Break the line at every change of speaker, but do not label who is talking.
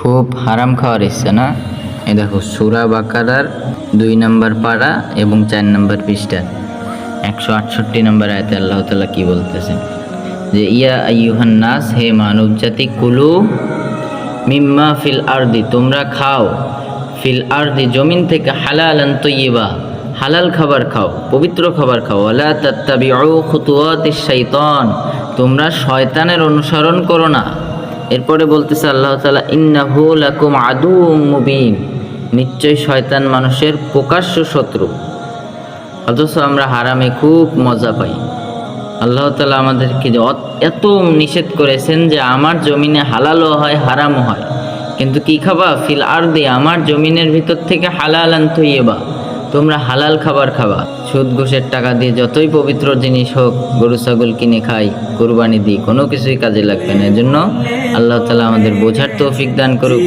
খুব হারাম খাওয়ার ইচ্ছা না? এই দেখো সূরা বাকারার 2 নম্বর পারা এবং 4 নম্বর পৃষ্ঠা 168 নম্বর আয়াতে আল্লাহ তাআলা কি বলতেছেন যে ইয়া আইয়ুহান নাস, হে মানব জাতি, কুলু মিম্মা ফিল আরদি, তোমরা খাও, ফিল আরদি জমিন থেকে, হালালান তয়্যিবা, হালাল খাবার খাও, পবিত্র খাবার খাও, ওয়ালা তাত্তাবিউ খুতুওয়াতিশ শাইতান, তোমরা শয়তানের অনুসরণ করো না। এরপরে বলতেছে আল্লাহ তাআলা ইন্নাহু লাকুম আদুউম মুবিন, নিশ্চয় শয়তান মানুষের প্রকাশ্য শত্রু। অথচ আমরা হারামে খুব মজা পাই। আল্লাহ তাআলা আমাদেরকে এত নিষেধ করেছেন যে আমার জমিনে হালালও হয় হারামও হয়, কিন্তু কি খাবা? ফিল আরদি, আমার জমিনের ভিতর থেকে হালালান তয়্যিবা, তোমরা হালাল খাবার খাবা। সুদ ঘুষের টাকা দিয়ে যতই পবিত্র জিনিস হোক, গরু ছাগল কিনে খাই, কুরবানি দিই, কোনো কিছুই কাজে লাগবে না। এজন্য আল্লাহ তাআলা আমাদের বোঝার তৌফিক দান করুক।